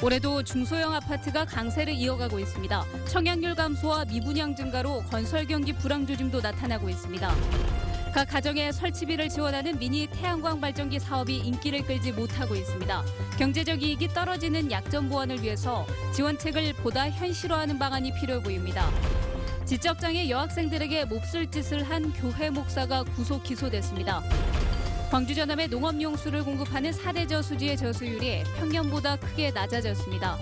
올해도 중소형 아파트가 강세를 이어가고 있습니다. 청약률 감소와 미분양 증가로 건설 경기 불황 조짐도 나타나고 있습니다. 각 가정에 설치비를 지원하는 미니 태양광 발전기 사업이 인기를 끌지 못하고 있습니다. 경제적 이익이 떨어지는 약점 보완을 위해서 지원책을 보다 현실화하는 방안이 필요해 보입니다. 지적장애 여학생들에게 몹쓸 짓을 한 교회 목사가 구속 기소됐습니다. 광주 전남에 농업용수를 공급하는 4대 저수지의 저수율이 평년보다 크게 낮아졌습니다.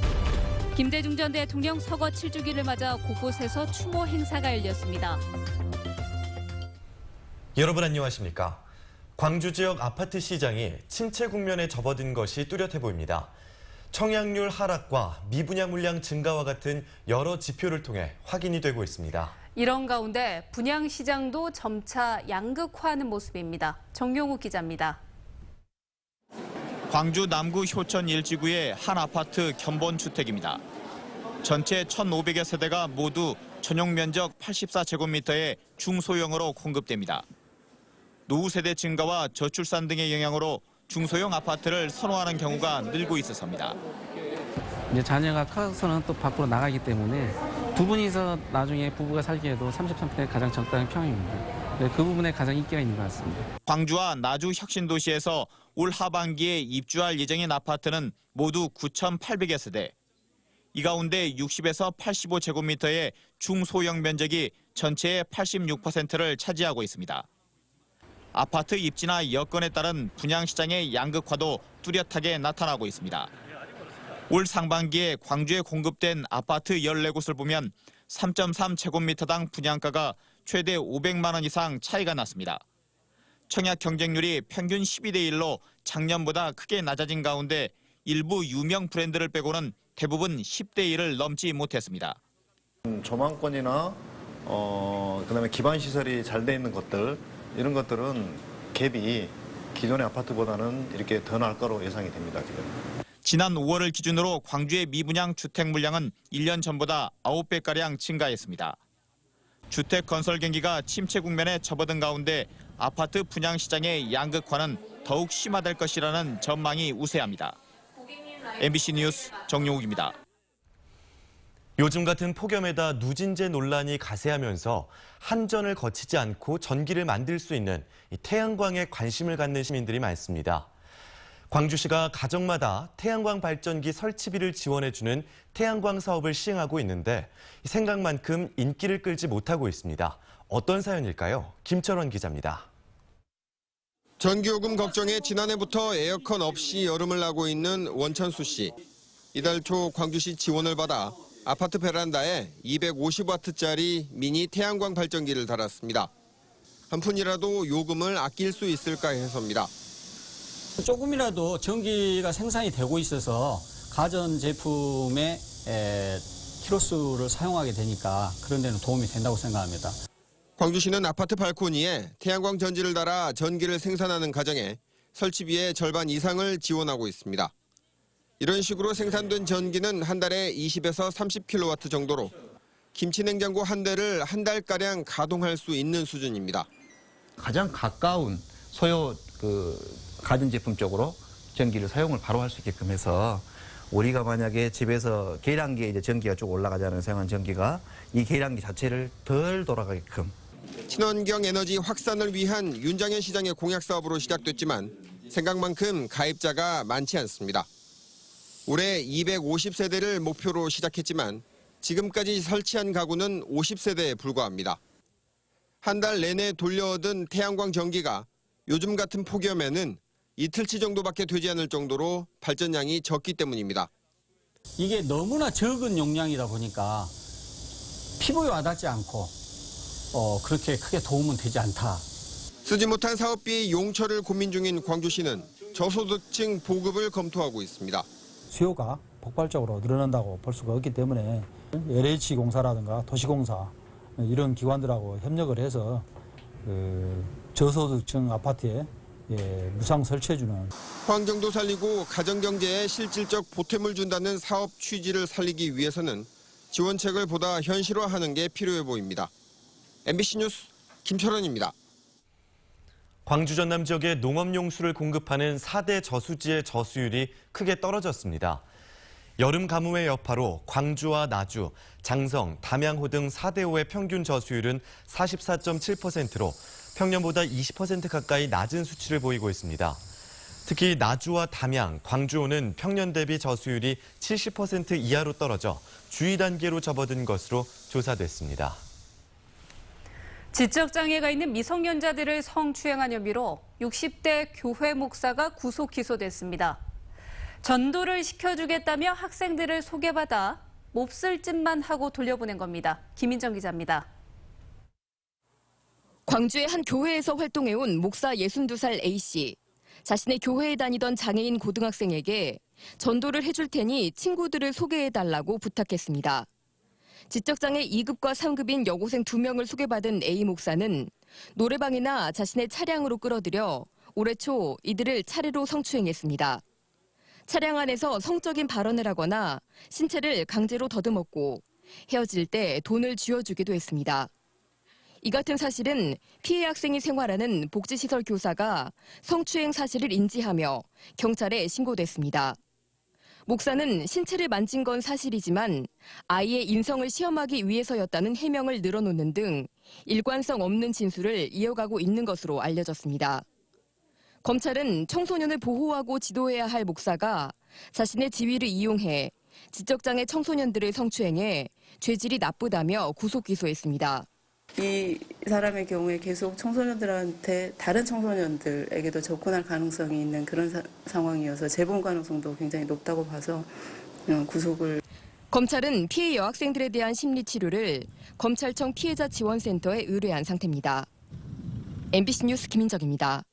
김대중 전 대통령 서거 7주기를 맞아 곳곳에서 추모 행사가 열렸습니다. 여러분 안녕하십니까? 광주 지역 아파트 시장이 침체 국면에 접어든 것이 뚜렷해 보입니다. 청약률 하락과 미분양 물량 증가와 같은 여러 지표를 통해 확인이 되고 있습니다. 이런 가운데 분양 시장도 점차 양극화하는 모습입니다. 정용욱 기자입니다. 광주 남구 효천 1지구의 한 아파트 견본주택입니다. 전체 1,500여 세대가 모두 전용 면적 84제곱미터의 중소형으로 공급됩니다. 노후 세대 증가와 저출산 등의 영향으로 중소형 아파트를 선호하는 경우가 늘고 있어서입니다. 이제 자녀가 커서는 또 밖으로 나가기 때문에 두 분이서 나중에 부부가 살기에도 33평이 가장 적당한 평입니다. 그 부분에 가장 인기가 있는 것 같습니다. 광주와 나주 혁신도시에서 올 하반기에 입주할 예정인 아파트는 모두 9,800여 세대. 이 가운데 60에서 85제곱미터의 중소형 면적이 전체의 86%를 차지하고 있습니다. 아파트 입지나 여건에 따른 분양시장의 양극화도 뚜렷하게 나타나고 있습니다. 올 상반기에 광주에 공급된 아파트 14곳을 보면 3.3제곱미터당 분양가가 최대 500만 원 이상 차이가 났습니다. 청약 경쟁률이 평균 12대 1로 작년보다 크게 낮아진 가운데 일부 유명 브랜드를 빼고는 대부분 10대 1을 넘지 못했습니다. 조망권이나 그다음에 기반 시설이 잘 돼 있는 것들 이런 것들은 갭이 기존의 아파트보다는 이렇게 더 나을 거로 예상이 됩니다, 지금. 지난 5월을 기준으로 광주의 미분양 주택 물량은 1년 전보다 9배가량 증가했습니다. 주택 건설 경기가 침체 국면에 접어든 가운데 아파트 분양 시장의 양극화는 더욱 심화될 것이라는 전망이 우세합니다. MBC 뉴스 정용욱입니다. 요즘 같은 폭염에다 누진제 논란이 가세하면서 한전을 거치지 않고 전기를 만들 수 있는 태양광에 관심을 갖는 시민들이 많습니다. 광주시가 가정마다 태양광 발전기 설치비를 지원해주는 태양광 사업을 시행하고 있는데 생각만큼 인기를 끌지 못하고 있습니다. 어떤 사연일까요? 김철원 기자입니다. 전기요금 걱정에 지난해부터 에어컨 없이 여름을 나고 있는 원천수 씨. 이달 초 광주시 지원을 받아 아파트 베란다에 250와트짜리 미니 태양광 발전기를 달았습니다. 한 푼이라도 요금을 아낄 수 있을까 해서입니다. 조금이라도 전기가 생산이 되고 있어서 가전제품의 키로수를 사용하게 되니까 그런 데는 도움이 된다고 생각합니다. 광주시는 아파트 발코니에 태양광 전지를 달아 전기를 생산하는 가정에 설치비의 절반 이상을 지원하고 있습니다. 이런 식으로 생산된 전기는 한 달에 20에서 30kW 정도로 김치냉장고 한 대를 한 달가량 가동할 수 있는 수준입니다. 가장 가까운 소요 가전제품 쪽으로 전기를 사용을 바로 할 수 있게끔 해서 우리가 만약에 집에서 계량기에 이제 전기가 쭉 올라가잖아요. 사용한 전기가 이 계량기 자체를 덜 돌아가게끔. 친환경 에너지 확산을 위한 윤장현 시장의 공약 사업으로 시작됐지만 생각만큼 가입자가 많지 않습니다. 올해 250세대를 목표로 시작했지만 지금까지 설치한 가구는 50세대에 불과합니다. 한 달 내내 돌려 얻은 태양광 전기가 요즘 같은 폭염에는 이틀치 정도밖에 되지 않을 정도로 발전량이 적기 때문입니다. 이게 너무나 적은 용량이다 보니까 피부에 와닿지 않고 그렇게 크게 도움은 되지 않다. 쓰지 못한 사업비 용처를 고민 중인 광주시는 저소득층 보급을 검토하고 있습니다. 수요가 폭발적으로 늘어난다고 볼 수가 없기 때문에 LH공사라든가 도시공사 이런 기관들하고 협력을 해서 저소득층 아파트에 무상 설치해주는. 환경도 살리고 가정경제에 실질적 보탬을 준다는 사업 취지를 살리기 위해서는 지원책을 보다 현실화하는 게 필요해 보입니다. MBC 뉴스 김철원입니다. 광주 전남 지역의 농업용수를 공급하는 4대 저수지의 저수율이 크게 떨어졌습니다. 여름 가뭄의 여파로 광주와 나주, 장성, 담양호 등 4대호의 평균 저수율은 44.7%로 평년보다 20% 가까이 낮은 수치를 보이고 있습니다. 특히 나주와 담양, 광주호는 평년 대비 저수율이 70% 이하로 떨어져 주의 단계로 접어든 것으로 조사됐습니다. 지적장애가 있는 미성년자들을 성추행한 혐의로 60대 교회 목사가 구속 기소됐습니다. 전도를 시켜주겠다며 학생들을 소개받아 몹쓸 짓만 하고 돌려보낸 겁니다. 김인정 기자입니다. 광주의 한 교회에서 활동해온 목사 62살 A씨. 자신의 교회에 다니던 장애인 고등학생에게 전도를 해줄 테니 친구들을 소개해달라고 부탁했습니다. 지적장애 2급과 3급인 여고생 2명을 소개받은 A 목사는 노래방이나 자신의 차량으로 끌어들여 올해 초 이들을 차례로 성추행했습니다. 차량 안에서 성적인 발언을 하거나 신체를 강제로 더듬었고 헤어질 때 돈을 쥐어주기도 했습니다. 이 같은 사실은 피해 학생이 생활하는 복지시설 교사가 성추행 사실을 인지하며 경찰에 신고됐습니다. 목사는 신체를 만진 건 사실이지만 아이의 인성을 시험하기 위해서였다는 해명을 늘어놓는 등 일관성 없는 진술을 이어가고 있는 것으로 알려졌습니다. 검찰은 청소년을 보호하고 지도해야 할 목사가 자신의 지위를 이용해 지적장애 청소년들을 성추행해 죄질이 나쁘다며 구속 기소했습니다. 이 사람의 경우에 계속 청소년들한테 다른 청소년들에게도 접근할 가능성이 있는 그런 상황이어서 재범 가능성도 굉장히 높다고 봐서 구속을. 검찰은 피해 여학생들에 대한 심리치료를 검찰청 피해자 지원센터에 의뢰한 상태입니다. MBC 뉴스 김인정입니다.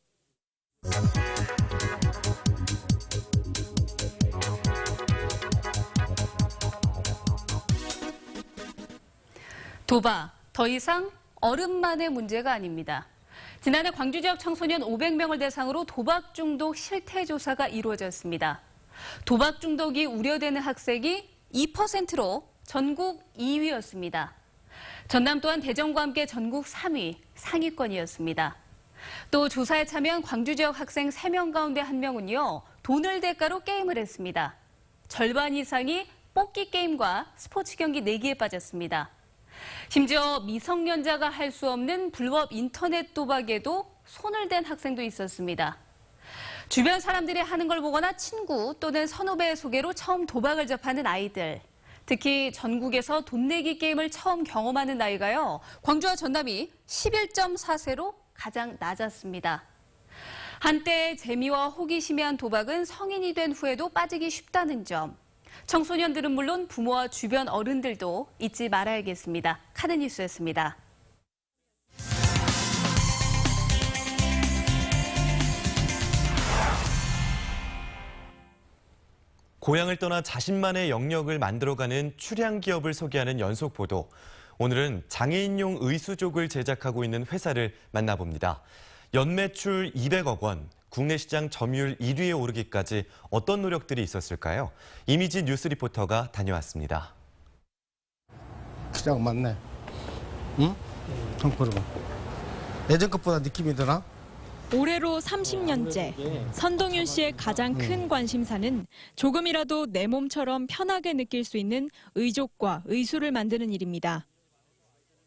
도박, 더 이상 어른만의 문제가 아닙니다. 지난해 광주 지역 청소년 500명을 대상으로 도박 중독 실태 조사가 이루어졌습니다. 도박 중독이 우려되는 학생이 2%로 전국 2위였습니다. 전남 또한 대전과 함께 전국 3위, 상위권이었습니다. 또 조사에 참여한 광주 지역 학생 3명 가운데 1명은요, 돈을 대가로 게임을 했습니다. 절반 이상이 뽑기 게임과 스포츠 경기 내기에 빠졌습니다. 심지어 미성년자가 할 수 없는 불법 인터넷 도박에도 손을 댄 학생도 있었습니다. 주변 사람들이 하는 걸 보거나 친구 또는 선후배의 소개로 처음 도박을 접하는 아이들. 특히 전국에서 돈 내기 게임을 처음 경험하는 나이가요, 광주와 전남이 11.4세로 가장 낮았습니다. 한때 재미와 호기심이 한 도박은 성인이 된 후에도 빠지기 쉽다는 점. 청소년들은 물론 부모와 주변 어른들도 잊지 말아야겠습니다. 카드뉴스였습니다. 고향을 떠나 자신만의 영역을 만들어가는 출향 기업을 소개하는 연속 보도. 오늘은 장애인용 의수족을 제작하고 있는 회사를 만나봅니다. 연매출 200억 원, 국내 시장 점유율 1위에 오르기까지 어떤 노력들이 있었을까요? 이미지 뉴스 리포터가 다녀왔습니다. 그냥 맞네. 응? 한번 봐. 예전 것보다 느낌이 드나? 올해로 30년째 선동윤 씨의 가장 큰 관심사는 조금이라도 내 몸처럼 편하게 느낄 수 있는 의족과 의수를 만드는 일입니다.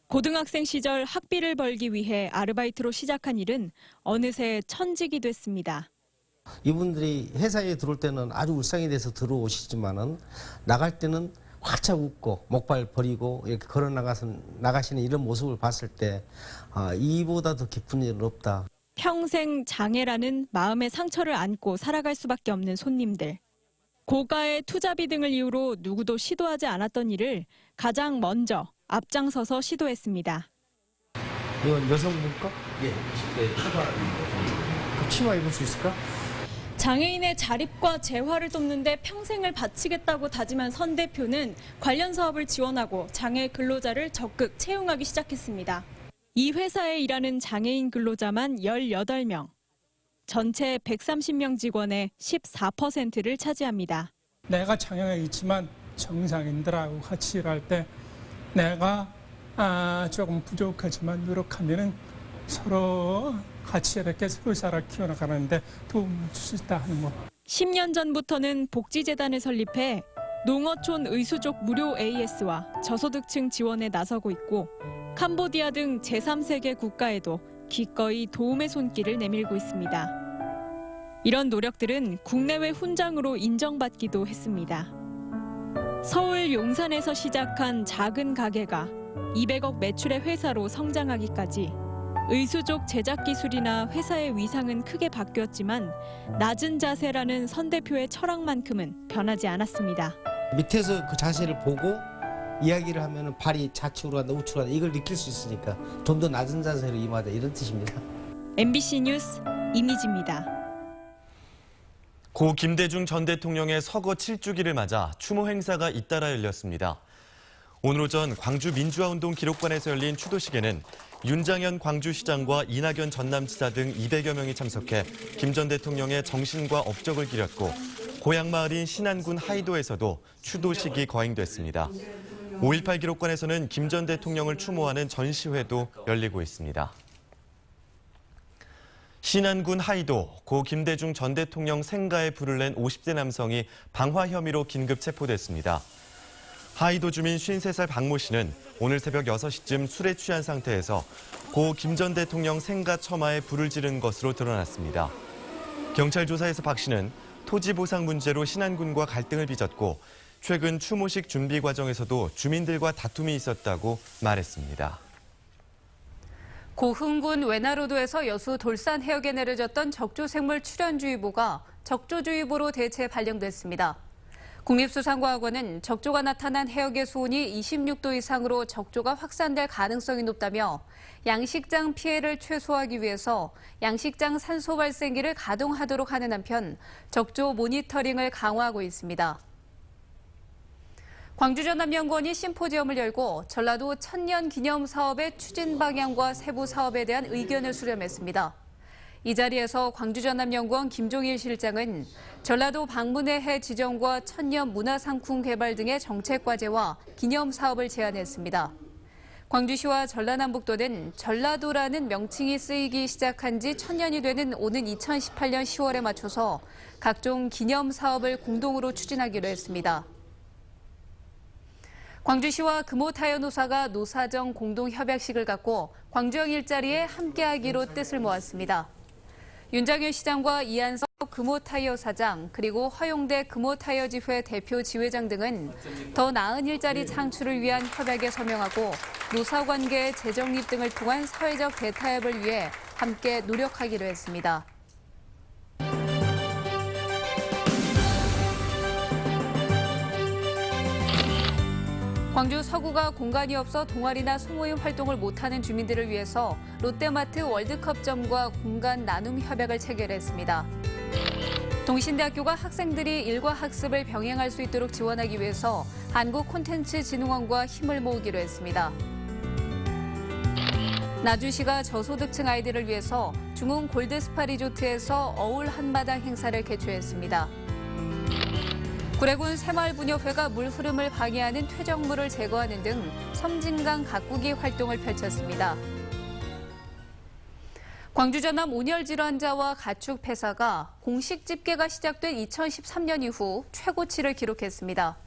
고등학생 시절 학비를 벌기 위해 아르바이트로 시작한 일은 어느새 천직이 됐습니다. 이분들이 회사에 들어올 때는 아주 울상이 돼서 들어오시지만은 나갈 때는 활짝 웃고 목발 버리고 이렇게 걸어 나가시는 이런 모습을 봤을 때 이보다 더 기쁜 일은 없다. 평생 장애라는 마음의 상처를 안고 살아갈 수밖에 없는 손님들. 고가의 투자비 등을 이유로 누구도 시도하지 않았던 일을 가장 먼저 앞장서서 시도했습니다. 이건 여성분과? 예, 그 치마 입을 수 있을까? 장애인의 자립과 재활을 돕는데 평생을 바치겠다고 다짐한 선 대표는 관련 사업을 지원하고 장애 근로자를 적극 채용하기 시작했습니다. 이 회사에 일하는 장애인 근로자만 18명. 전체 130명 직원의 14%를 차지합니다. 내가 장애가 있지만 정상인들하고 같이 일할 때 내가 조금 부족하지만 노력하면은 서로 같이 이렇게 회사를 키워나가는데 도움을 줄 수 있다 하는 거. 10년 전부터는 복지재단을 설립해 농어촌 의수족 무료 AS와 저소득층 지원에 나서고 있고 캄보디아 등 제3세계 국가에도 기꺼이 도움의 손길을 내밀고 있습니다. 이런 노력들은 국내외 훈장으로 인정받기도 했습니다. 서울 용산에서 시작한 작은 가게가 200억 매출의 회사로 성장하기까지 의수족 제작 기술이나 회사의 위상은 크게 바뀌었지만 낮은 자세라는 선 대표의 철학만큼은 변하지 않았습니다. 밑에서 그 자세를 보고 이야기를 하면 발이 좌측으로 간다 우측으로 간다 이걸 느낄 수 있으니까 좀 더 낮은 자세로 임하자 이런 뜻입니다. MBC 뉴스 이미지입니다. 고 김대중 전 대통령의 서거 7주기를 맞아 추모 행사가 잇따라 열렸습니다. 오늘 오전 광주 민주화운동 기록관에서 열린 추도식에는 윤장현 광주시장과 이낙연 전남지사 등 200여 명이 참석해 김 전 대통령의 정신과 업적을 기렸고 고향 마을인 신안군 하이도에서도 추도식이 거행됐습니다. 5.18 기록관에서는 김 전 대통령을 추모하는 전시회도 열리고 있습니다. 신안군 하이도, 고 김대중 전 대통령 생가에 불을 낸 50대 남성이 방화 혐의로 긴급 체포됐습니다. 하이도 주민 53살 박모 씨는 오늘 새벽 6시쯤 술에 취한 상태에서 고 김 전 대통령 생가 처마에 불을 지른 것으로 드러났습니다. 경찰 조사에서 박 씨는 토지 보상 문제로 신안군과 갈등을 빚었고 최근 추모식 준비 과정에서도 주민들과 다툼이 있었다고 말했습니다. 고흥군 외나로도에서 여수 돌산 해역에 내려졌던 적조생물 출현주의보가 적조주의보로 대체 발령됐습니다. 국립수산과학원은 적조가 나타난 해역의 수온이 26도 이상으로 적조가 확산될 가능성이 높다며 양식장 피해를 최소화하기 위해서 양식장 산소 발생기를 가동하도록 하는 한편 적조 모니터링을 강화하고 있습니다. 광주전남연구원이 심포지엄을 열고 전라도 천년 기념 사업의 추진 방향과 세부 사업에 대한 의견을 수렴했습니다. 이 자리에서 광주전남연구원 김종일 실장은 전라도 방문의 해 지정과 천년 문화상품 개발 등의 정책 과제와 기념 사업을 제안했습니다. 광주시와 전라남북도는 전라도라는 명칭이 쓰이기 시작한 지 1000년이 되는 오는 2018년 10월에 맞춰서 각종 기념 사업을 공동으로 추진하기로 했습니다. 광주시와 금호타이어노사가 노사정 공동협약식을 갖고 광주형 일자리에 함께하기로 뜻을 모았습니다. 윤장현 시장과 이한석 금호타이어 사장 그리고 허용대 금호타이어지회 대표 지회장 등은 더 나은 일자리 창출을 위한 협약에 서명하고 노사관계의 재정립 등을 통한 사회적 대타협을 위해 함께 노력하기로 했습니다. 광주 서구가 공간이 없어 동아리나 소모임 활동을 못하는 주민들을 위해서 롯데마트 월드컵점과 공간 나눔 협약을 체결했습니다. 동신대학교가 학생들이 일과 학습을 병행할 수 있도록 지원하기 위해서 한국콘텐츠진흥원과 힘을 모으기로 했습니다. 나주시가 저소득층 아이들을 위해서 중흥 골드스파 리조트에서 어울 한마당 행사를 개최했습니다. 구례군 새마을분협회가 물 흐름을 방해하는 퇴적물을 제거하는 등 섬진강 가꾸기 활동을 펼쳤습니다. 광주 전남 온열 질환자와 가축 폐사가 공식 집계가 시작된 2013년 이후 최고치를 기록했습니다.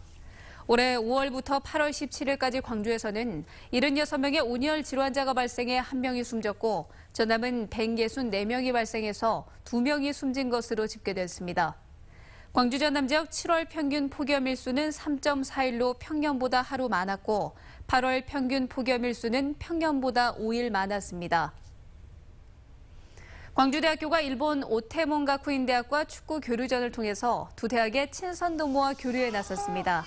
올해 5월부터 8월 17일까지 광주에서는 76명의 온열 질환자가 발생해 1명이 숨졌고 전남은 164명이 발생해서 2명이 숨진 것으로 집계됐습니다. 광주 전남 지역 7월 평균 폭염 일수는 3.4일로 평년보다 하루 많았고 8월 평균 폭염 일수는 평년보다 5일 많았습니다. 광주대학교가 일본 오테몬가쿠인 대학과 축구 교류전을 통해서 두 대학의 친선 동호와 교류에 나섰습니다.